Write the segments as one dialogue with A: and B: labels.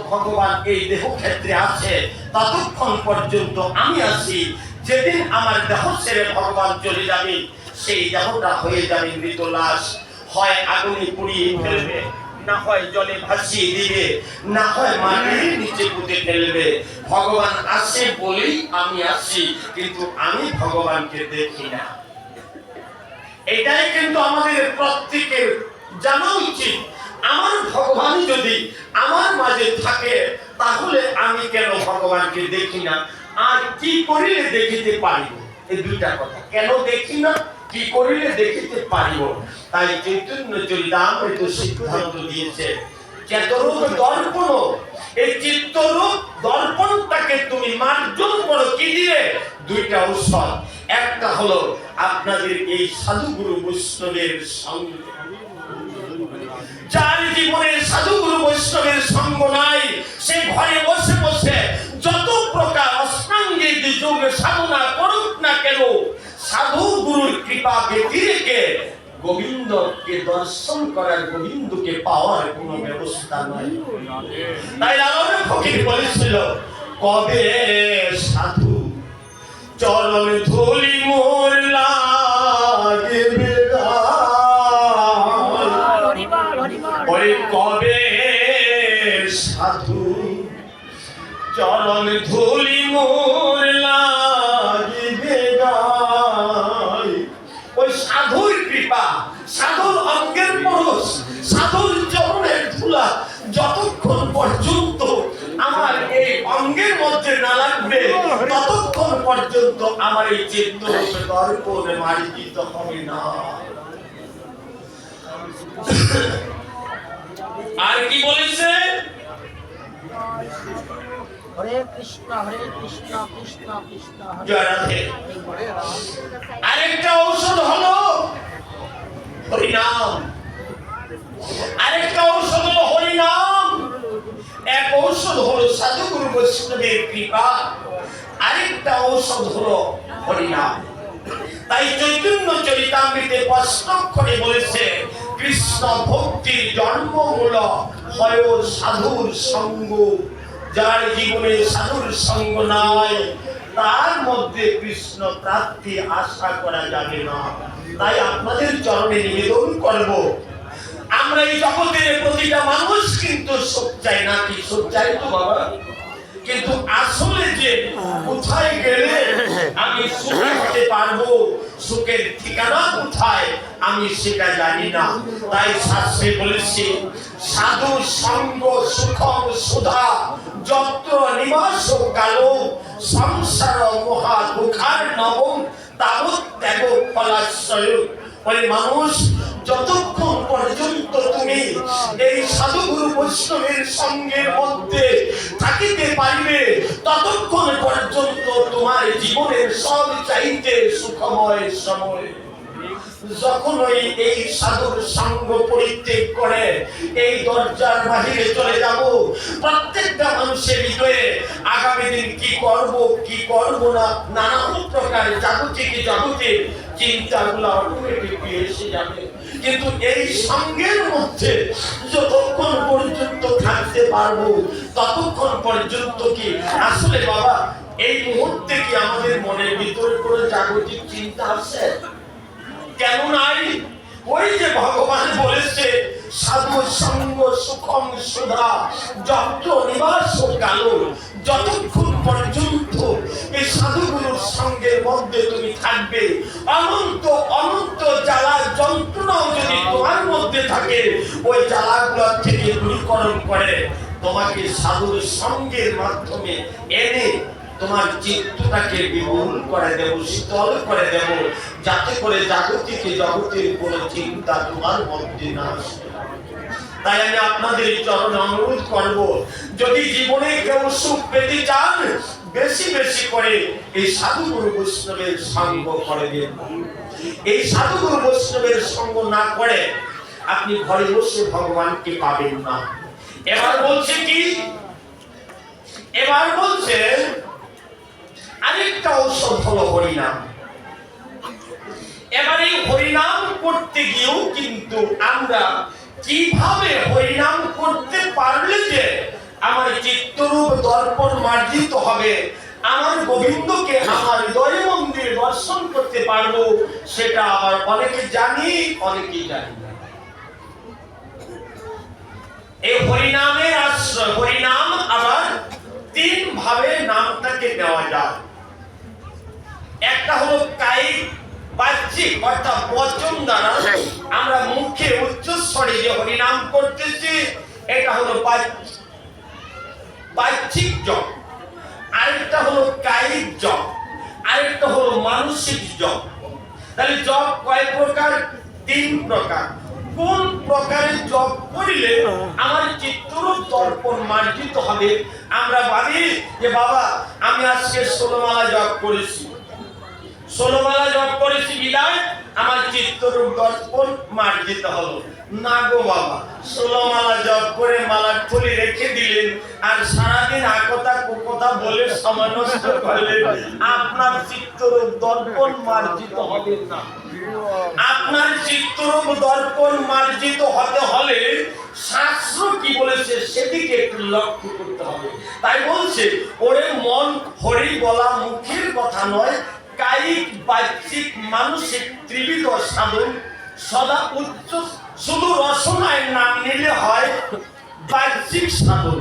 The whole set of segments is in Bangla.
A: ভগবান এই দেহ ক্ষেত্রে আছে ততক্ষণ পর্যন্ত আমি আছি। যেদিন আমার দেহ ছেড়ে ভগবান চলে যাবে সেই দেহটা হয়ে যাবে মৃত লাশ। হয় আগুনে পুড়িয়ে ফেলবে, না হয় জলে ভাসিয়ে দিবে, না হয় মাটির নিচে পুঁতে ফেলবে। ভগবান আসে বলেই আমি আসি, কিন্তু আমি ভগবানকে দেখি না। এটাই কিন্তু আমাদের প্রত্যেকের জানা উচিত। আমার ভগবান যদি আমার মাঝে থাকে তাহলে আমি কেন ভগবানকে দেখি না, আর কি করিলে দেখিতে পারিব? এই দুইটা কথা, কেন দেখি না, কি করিলে দেখিতে পারিব। তাই চৈতন্য চরিতামৃত সিদ্ধান্ত দিয়েছে চেতরূপ দর্পণ। এই চিত্তরূপ দর্পণটাকে তুমি মার্জন করো কি দিয়ে? দুইটা ঔষধ। একটা হলো আপনাদের এই সাধুগুরু বৈষ্ণবের সঙ্গ। যার জীবনে সাধুগুরু বৈষ্ণবের সঙ্গ নাই, সে ঘরে বসে বসে যত প্রকার অষ্টাঙ্গিক যোগ সাধনা করুক না কেন, সাধু গুরুর কৃপা ব্যতিরেকে গোবিন্দকে দর্শন করার, গোবিন্দকে পাওয়ার কোনো ব্যবস্থা নাই। তাই লালন ফকির বলেছিল, কবে সাধু চরণ ধুলি মোর লাগিবে ওরে, কবে সাধু চরণ ধুলি মোর লাগিবে গায়। ওই সাধুর কৃপা, সাধুর অঙ্গের পরশ, সাধুর চরণের ধুলা যতক্ষণ পর্যন্ত আমার এই অঙ্গের মধ্যে না লাগবে ততক্ষণ পর্যন্ত আমার এই চিত্তরূপে দর্পণ মার্জিত হবে না। আর কি বলেছে?
B: হরে কৃষ্ণ কৃষ্ণ কৃষ্ণ
A: জয় রাধে। আরেকটা ঔষধ হলো হরিনাম। আরেকটা ঔষধ হলো হরিনাম। এক ঔষধ হলো সাধুগুরু বৈষ্ণবের কৃপা, আরেকটা ঔষধ হলো হরিনাম। তাই চৈতন্য চরিতামৃতে স্পষ্ট করে বলেছে, কৃষ্ণ ভক্তির জন্মমূলক হয় সাধুর সঙ্গ। যার জীবনে সাধুর সঙ্গ নাই তার মধ্যে কৃষ্ণ প্রাপ্তি আশা করা যাবে না। তাই আপনাদের চরণে নিবেদন করব, আমরা এই জগতের প্রতিটা মানুষ কিন্তু সুখ চাই, না কি সুখ চাই তো বাবা? কিন্তু আসলে যে কোথায় গেলে আমি সুখী হতে পারবো, সুখের ঠিকানা কোথায় আমি সেটা জানি না। তাই শাস্ত্রে বলেছে, সাধু সঙ্গ সুখম সুধা যত্র নিবাস কালো সংসার মহা দুঃখার নবম তাবৎ ত্যাগ ফলাশ্রয়। বলে মানুষ যতক্ষণ পর্যন্ত তুমি এই সাধুগুরু বৈষ্ণবের সঙ্গের মধ্যে থাকিতে পারবে ততক্ষণ পর্যন্ত তোমার জীবনের সব চাইতে সুখময় সময়। যখন এই সাধুর সঙ্গ পরিত্যাগ করে এই দরজার বাহিরে চলে যাব, প্রত্যেকটা মানুষের হৃদয়ে আগামী দিন কি করব কি করব না নানা প্রকার জাগতিক চিন্তাগুলো অটোমেটিকলি এসে যাবে। কিন্তু এই সঙ্গের মধ্যে যতক্ষণ পর্যন্ত থাকতে পারবো ততক্ষণ পর্যন্ত কি আসলে বাবা এই মুহূর্তে কি আমাদের মনের ভিতরে কোনো জাগতিক চিন্তা আছে? কেন নাই? ওই যে ভগবান বলেছে, সাধু সঙ্গ সুখম সুধা যত্র নিবাস কালো। যতক্ষণ পর্যন্ত এই সাধুগুলোর সঙ্গের মধ্যে তুমি থাকবে, অনন্ত অনন্ত জ্বালা যন্ত্রণাও যদি তোমার মধ্যে থাকে, ওই জ্বালাগুলোর থেকে দূরীকরণ করে তোমাকে সাধুর সঙ্গের মাধ্যমে এনে তোমার চিত্তটাকে বিমূল করে দেব, শীতল করে দেব, যাতে করে জাগতিক জগতের কোন চিন্তা তোমার মধ্যে না আসে। তাই আমি আপনাদের চরণে অনুরোধ করব, যদি জীবনে কেউ সুখ পেতে চান বেশি বেশি করে এই সাধুগুরু বৈষ্ণবের সঙ্গ করবেন। এই সাধুগুরু বৈষ্ণবের সঙ্গ না করে আপনি ঘরে বসে ভগবানকে পাবেন না। এবার বলছে কি? এবার বলছে আরেকটা ঔষধ হলো হরিনাম। এবার এই হরিনাম করতে গিয়েও কিন্তু আমরা কিভাবে হরিনাম করতে পারলে যে আমার চিত্তরূপ দর্পণ মার্জিত হবে, আমার গোবিন্দকে আমার হৃদয় মন্দিরে দর্শন করতে পারবো, সেটা আবার অনেকে জানি, অনেকেই জানি না। এই হরিনামের আশ্রয়, হরিনাম আবার তিন ভাবে নামটাকে দেওয়া যায়। একটা হলো কায়িক বাহ্যিক, অর্থাৎ বচন দ্বারা আমরা মুখে উচ্চস্বরে যে হরিনাম করতেছি, এটা হলো বাহ্যিক জপ। আরেকটা হলো কায়িক জপ, আরেকটা হলো মানসিক জপ। তাহলে জপ কয় প্রকার? তিন প্রকার। কোন প্রকারে জপ করিলে আমার চিত্তরূপ দর্পণ মার্জিত হবে? আমরা ভাবি যে বাবা আমি আজকে 16 মালা জপ করেছি, 16 মালা জপ করেছি বিদায় আমার চিত্তরূপ দর্পণ মার্জিত হলো। না গো বাবা, 16 মালা জপ করে মালার থলি রেখে দিলেন আর সারাদিন আকথা কুকথা বলে সময় নষ্ট করলেন, আপনার চিত্তরূপ দর্পণ মার্জিত হবে না। আপনার চিত্তরূপ দর্পণ মার্জিত হতে হলে শাস্ত্র কি বলেছে সেদিকে একটু লক্ষ্য করতে হবে। তাই বলছে ওরে মন, হরি বলা মুখের কথা নয়, কায়িক বাহ্যিক মানসিক ত্রিবিধ সাধন সদা উচ্চ। শুধু রসনায় নাম নিলে হয় বাহ্যিক সাধন,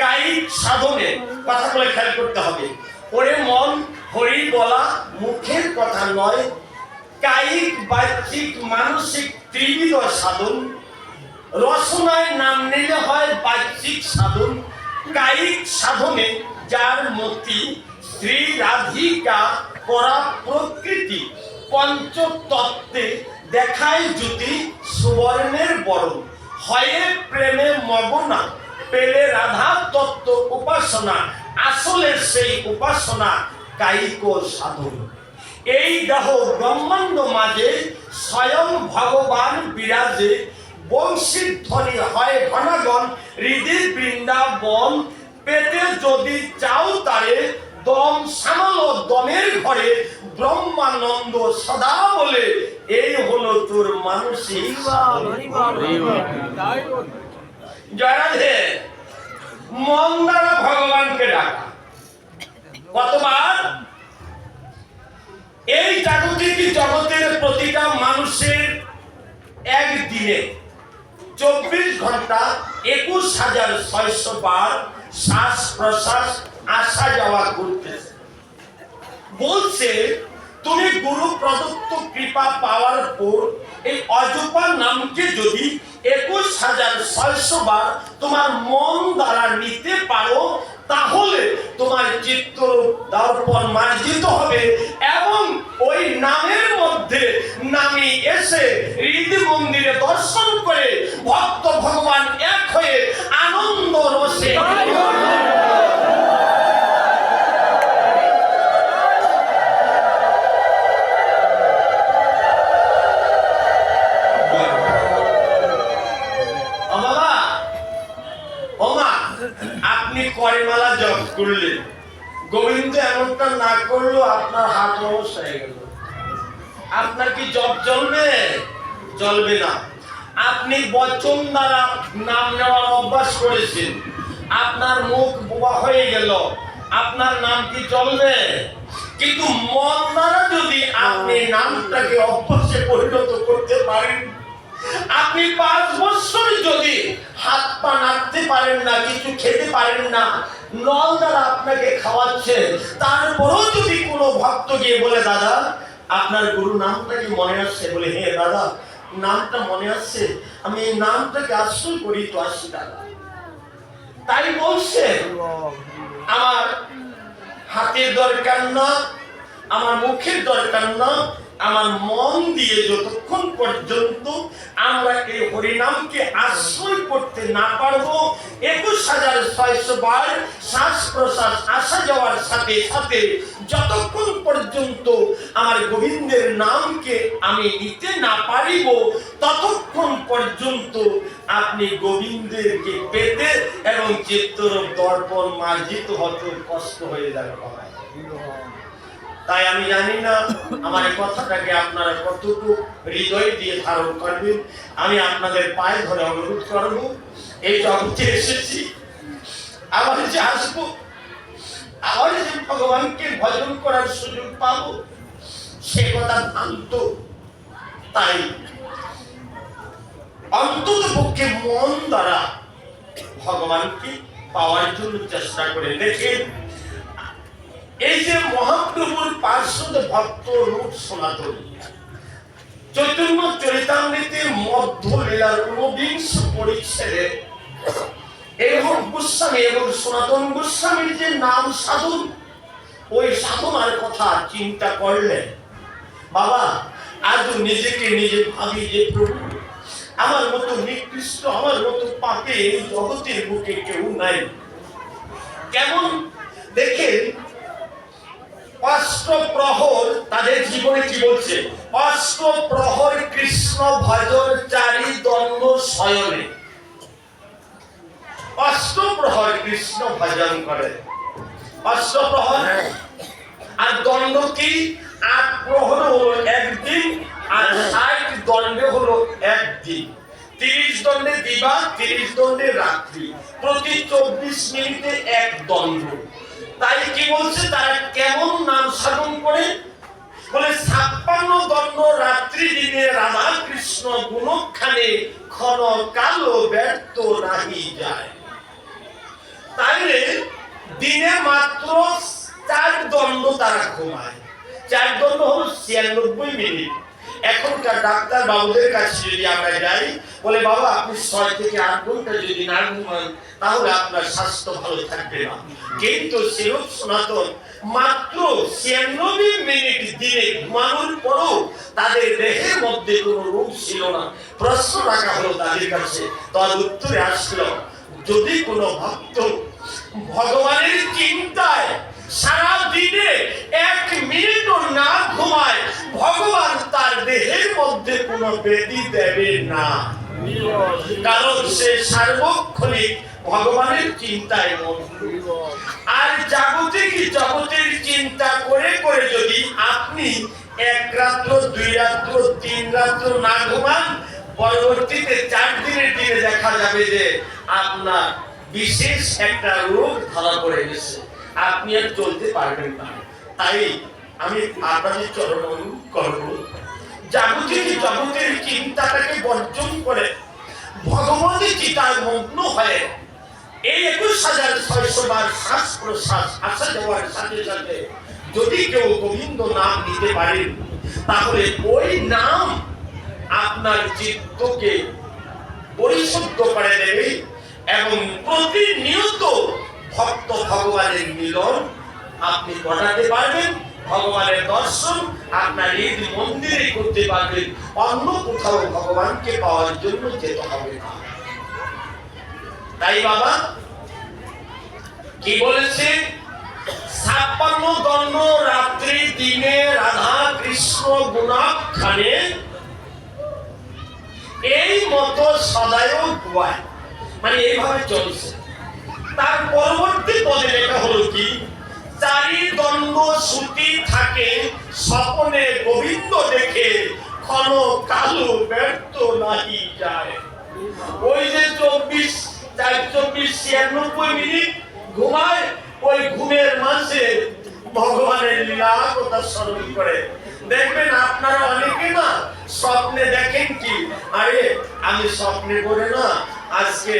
A: কায়িক সাধনে কথাগুলো খেয়াল করতে হবে। ওরে মন, হরি বলা মুখের কথা নয়, কায়িক বাহ্যিক মানসিক ত্রিবিধ সাধন। রসনায় নাম নিলে হয় বাহ্যিক সাধন। কায়িক সাধনে যার মতি শ্রী রাধিকা করা প্রকৃতি, পঞ্চতত্ত্বে দেখায় জ্যোতি সুবর্ণের বরণ, হয়ে প্রেমে মগনা পেলে রাধা তত্ত্ব উপাসনা, আসলে সেই উপাসনা কায়িক সাধন। এই দেহ ব্রহ্মাণ্ড মাঝে স্বয়ং ভগবান বিরাজে, বংশীর ধ্বনি হয় ঘনাগণ হৃদি বৃন্দাবন, পেতে যদি চাও তারে দম সামালো দমের ঘরে, ব্রহ্মানন্দ সদা বলে এই হলো তোর মানসিক। জয় রাধে। মন দ্বারা ভগবানকে ডাকা কতবার? এই জাগতিক জগতের প্রতিটা মানুষের একদিনে 24 ঘন্টা 21,600 বার শ্বাস প্রশ্বাস আসা যাওয়া করতেছে। বলছে তুমি গুরু প্রদত্ত কৃপা পাওয়ার পর এই অজপা নামকে যদি 21,600 বার তোমার মন দ্বারা নিতে পারো, তাহলে তোমার চিত্তরূপ দর্পণ মার্জিত হবে এবং ওই নামের মধ্যে নামি এসে হৃদ মন্দিরে দর্শন করে ভক্ত ভগবান এক হয়ে আনন্দ রসে। আপনি করেমালা জপ করলেন, গোবিন্দ এমনটা না করলো আপনার হাত রস হয়ে গেল, আপনার কি জপ চলবে? চলবে না। আপনি বচন দ্বারা নাম নেওয়ার অভ্যাস করেছেন, আপনার মুখ বোবা হয়ে গেল, আপনার নাম কি চলবে? কিন্তু মন দ্বারা যদি আপনি নামটাকে অভ্যাসে পরিণত করতে পারেন, আপনি 5 বছর যদি হাত পা নাড়তে পারেন না, কিছু খেতে পারেন না, নল দ্বারা আপনাকে খাওয়াচ্ছে, তারপরেও যদি কোনো ভক্ত গিয়ে বলে দাদা আপনার গুরু নামটা কি মনে আসছে? বলে হ্যাঁ দাদা নামটা মনে আসছে, আমি এই নামটাকে আশ্রয় করি তো আসি দাদা। তাই বলছে আমার হাতের দরকার না, আমার মুখের দরকার না, আমার মন দিয়ে যতক্ষণ পর্যন্ত আমরা এই হরিনামকে আশ্রয় করতে না পারবো, 21,600 বার শ্বাস প্রশ্বাস আসা যাওয়ার সাথে সাথে যতক্ষণ পর্যন্ত আমার গোবিন্দের নামকে আমি নিতে না পারিব, ততক্ষণ পর্যন্ত আপনি গোবিন্দেরকে পেতে এবং চিত্তরূপ দর্পণ মার্জিত হতে কষ্ট হয়ে যাবে। তাই আমি জানি না আমার এই কথাটাকে আপনারা কতটুকু হৃদয় দিয়ে ধারণ করবেন। আমি আপনাদের পায়ে ধরে অনুরোধ করব, এই জগতে এসেছি, আমার যে আসবো, আবার যে ভগবানকে ভজন করার সুযোগ পাবো, সে কথা ভ্রান্ত। তাই অন্তত পক্ষে মন দ্বারা ভগবানকে পাওয়ার জন্য চেষ্টা করে দেখেন। এই যে মহাপ্রভুর পার্শ্বদ ভক্ত রূপ সনাতন চৈতন্য চরিতামৃতের মধ্য লীলার ঊনবিংশ পরিচ্ছেদে এরকম গোস্বামী এবং সনাতন গোস্বামীর যে নাম সাধন, ওই সাধনার কথা চিন্তা করলেন। বাবা, আজ নিজেকে নিজে ভাবি যে প্রভু, আমার মতো নিকৃষ্ট, আমার মতো পাপে এই জগতের বুকে কেউ নাই। কেমন দেখেন, অষ্টপ্রহর তাদের জীবনে কি বলছে? অষ্টপ্রহর কৃষ্ণ ভজন চারি দ্বন্দ্ব শয়নে। অষ্টপ্রহর কৃষ্ণ ভজন করে। অষ্টপ্রহর আর দণ্ড কি? ৮ প্রহর হলো একদিন, আর ৬০ দণ্ডে হলো একদিন। ৩০ দণ্ডে দিবা, ৩০ দণ্ডে রাত্রি, প্রতি ২৪ মিনিটে এক দণ্ড। তাই কি বলছে, তারা কেমন নাম সাধন করে? বলে ৫৬ দণ্ড রাত্রি দিনে রাধা কৃষ্ণ গুণখানে ক্ষণ কালো ব্যর্থ নাহি যায়। তাইলে দিনে মাত্র ৪ দণ্ড তারা ঘুমায়। ৪ দণ্ড হলো ৯৬ মিনিট। এখনকার ডাক্তার বাবুদের কাছে যদি আমরা যাই, বলে বাবা আপনি ৬ থেকে ৮ ঘন্টা যদি না ঘুমান তাহলে আপনার স্বাস্থ্য ভালো থাকবে না। কিন্তু সেরূপ সনাতন মাত্র ৯৬ মিনিট দিনে ঘুমানোর পরও তাদের দেহের মধ্যে কোনো রোগ ছিল না। প্রশ্ন রাখা হলো তাদের কাছে, তার উত্তরে আসলো, যদি কোনো ভক্ত ভগবানের চিন্তায় সারা দিনে ১ মিনিটও না ঘুমায়, ভগবান তার দেহের মধ্যে কোনো ব্যাধি দেবে না। কারণ সে সার্বক্ষণিক ভগবানের চিন্তায় মগ্ন। আর জাগতিক জগতের চিন্তা করে করে যদি আপনি ১ রাত্র, ২ রাত্র, ৩ রাত্র না ঘুমান, পরবর্তীতে ৪ দিনের দিনে দেখা যাবে যে আপনার বিশেষ একটা রোগ ধরা পড়ে গেছে, আপনি আর চলতে পারবেন না। তাই আমি আপনাদের চরণ করব, জাগতিক জগতের চিন্তাটাকে বর্জন করে ভগবতী চিন্তায় মগ্ন হয়ে এই ২১,৬০০ বার শ্বাস প্রশ্বাস আসা যাওয়ার সাথে সাথে যদি কেউ গোবিন্দ নাম নিতে পারেন, তাহলে ওই নাম আপনার চিত্তকে পরিশুদ্ধ করে দেবে এবং প্রতিনিয়ত ভক্ত ভগবানের মিলন আপনি ঘটাতে পারবেন। ভগবানের দর্শন আপনার এই মন্দিরে করতে পারবেন, অন্য কোথাও ভগবানকে পাওয়ার জন্য যেতে হবে না। তাই বাবা কি বলেছে, ৫৬ দণ্ড রাত্রি দিনে রাধা কৃষ্ণ গুণাখানে এই মতো সদায় গুয়ায়, মানে এইভাবে চলছে। তার পরবর্তী পদে লেখা হলো কি, চারি দণ্ড শ্রুতি থাকে স্বপনে গোবিন্দ দেখে ক্ষণ কালো ব্যর্থ নাহি যায়। ওই যে ২৪, ৪, ২৪, ৯৬ মিনিট ঘুমায়, ওই ঘুমের মাঝে ভগবানের লীলা কথা স্মরণ করে। দেখবেন আপনারা অনেকে না স্বপ্নে দেখেন কি, আরে আমি স্বপ্নে করে না আজকে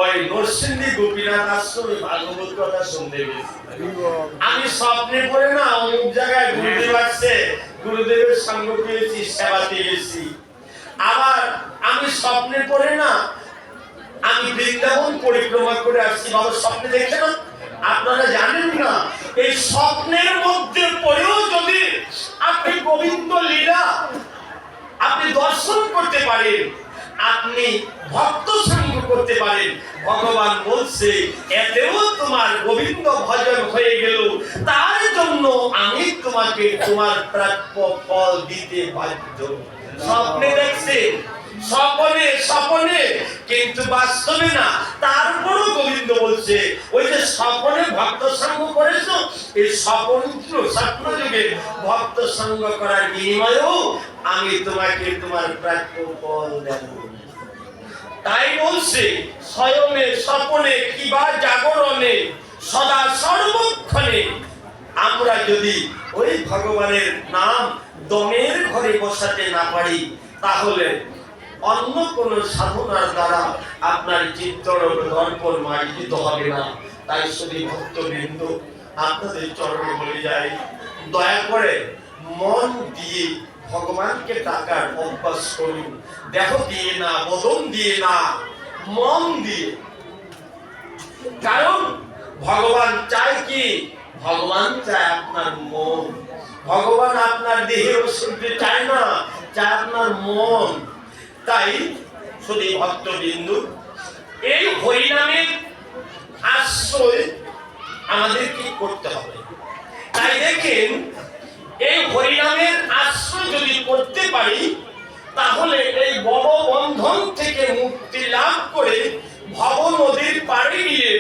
A: ওই নরসিংদী গোপীনাথ আশ্রমে ভাগবত কথা শুনতে গেছি, আমি স্বপ্নে করে না অমুক জায়গায় গুরুদেব আসছে, গুরুদেবের সঙ্গ পেয়েছি, সেবাতে গেছি। আবার আমি স্বপ্নে করে না আমি বৃন্দাবন পরিক্রমা করে আসছি। বাবা স্বপ্নে দেখে না, আপনারা জানেন না, এই স্বপ্নের মধ্যে পড়েও যদি আপনি গোবিন্দ লীলা আপনি দর্শন করতে পারেন, আপনি ভক্ত সঙ্গ করতে পারেন, ভগবান বলছে এতেও তোমার গোবিন্দ ভজন হয়ে গেল, তার জন্য আমি তোমাকে তোমার প্রাপ্য ফল দিতে বাধ্য। স্বপ্নে দেখছে, স্বপনে স্বপনে, কিন্তু বাস্তবে না। তারপরও গোবিন্দ বলছে ওই যে স্বপনে ভক্ত সঙ্গ করেছো, এই স্বপ্ন যুগে ভক্ত সঙ্গ করার বিনিময়েও আমি তোমাকে তোমার প্রাপ্য ফল দেব। তাই বলছে স্বয়নে স্বপনে কিবা জাগরণে যদি ওই ভগবানের নাম দমের ঘরে বসাতে না পারি, তাহলে অন্য কোন সাধনার দ্বারা আপনার চিত্তর দর্পণ মার্জিত হবে না। তাই শুধু ভক্তবৃন্দ, আপনাদের চরণে বলে যাই, দয়া করে মন দিয়ে ভগবানকে ডাকার অভ্যাস করুন। দেহ দিয়ে না, বদন দিয়ে না, মন দিয়ে। কারণ ভগবান চায় কি? ভগবান চায় আপনার মন। ভগবান আপনার দেহের শুনতে চায় না, চায় আপনার মন। তাই শুধু ভক্তবিন্দু, এই হরিনামের আশ্রয় আমাদের কি করতে হবে? তাই দেখেন, এই হরিনামের আশ্রয় যদি করতে পারি, তাহলে এই বড় বন্ধন থেকে মুক্তি লাভ করে ভব নদীর পাড়ে গিয়ে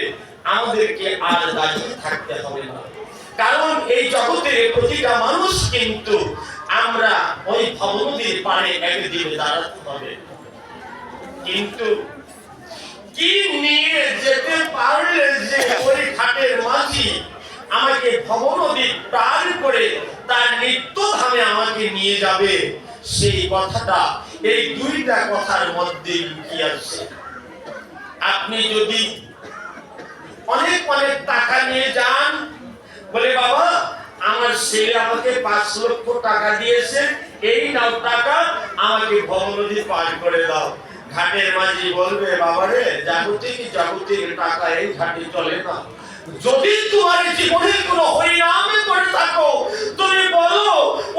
A: আমাদেরকে আর দাঁড়িয়ে থাকতে হবে না। কারণ এই জগতের প্রতিটা মানুষ কিন্তু আমরা ওই ভব নদীর পাড়ে একদিন দাঁড়াতে হবে। কিন্তু কি নিয়ে যেতে পারলে যে ওই ঘাটের মাঝি আমাকে ভব নদী পার করে তার নিত্য ধামে আমাকে নিয়ে যাবে, সেই কথাটা এই দুইটা কথার মধ্যে লুকিয়ে আছে। আপনি যদি অনেক অনেক টাকা নিয়ে যান, বলে বাবা আমার ছেলে আমাকে 5 লক্ষ টাকা দিয়েছে, এই নাও টাকা, আমাকে ভব নদী পার করে দাও। ঘাটের মাঝি বলবে, বাবা রে, জাগতিক টাকা এই ঘাটে চলে না। যদি তোমার জীবনে কোনো হরি নামে করে থাকো, তুমি বলো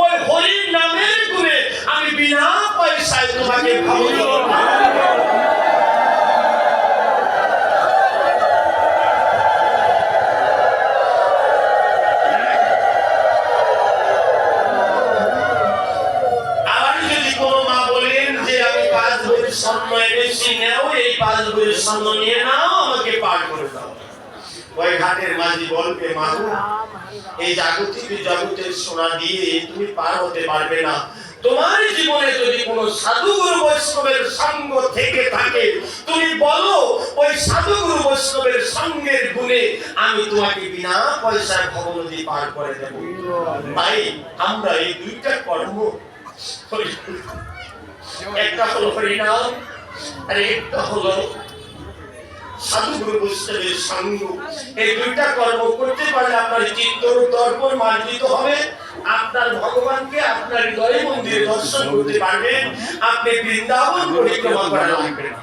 A: ওই হরি নামের গুণে আমি বিনা পয়সায় তোমাকে ভব ওই ঘাটের মাঝি বলবে, মাগো এই জাগতিক জগতের সোনা দিয়ে তুমি পার হতে পারবে না। তোমার জীবনে যদি কোনো সাধুগুরু বৈষ্ণবের সঙ্গ থেকে থাকে, তুমি বলো ওই সাধুগুরু বৈষ্ণবের সঙ্গের গুণে আমি তোমাকে বিনা পয়সায় ভব নদী পার করে দেব। তাই আমরা এই দুইটা কর্ম, একটা হলো হরিনাম আর একটা হলো সাধুগুরু বৈষ্ণবের সঙ্গ। এই দুইটা কর্ম করতে পারলে আপনার চিত্তর দর্পণ মার্জিত হবে, আপনার ভগবানকে আপনার হৃদয় মন্দিরে দর্শন করতে পারবেন, আপনি বৃন্দাবন পরিক্রমা করা লাগবে না।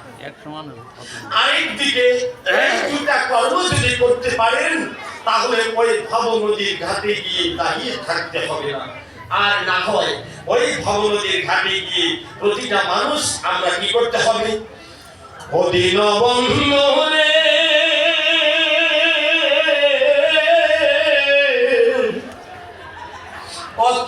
A: আরেকদিকে এই দুইটা কর্ম যদি করতে পারেন, তাহলে ওই ভব নদীর ঘাটে গিয়ে দাঁড়িয়ে থাকতে হবে না। আর না হয় ওই ভব নদীর ঘাটে গিয়ে প্রতিটা মানুষ আমরা কি করতে হবে? ও দীনবন্ধু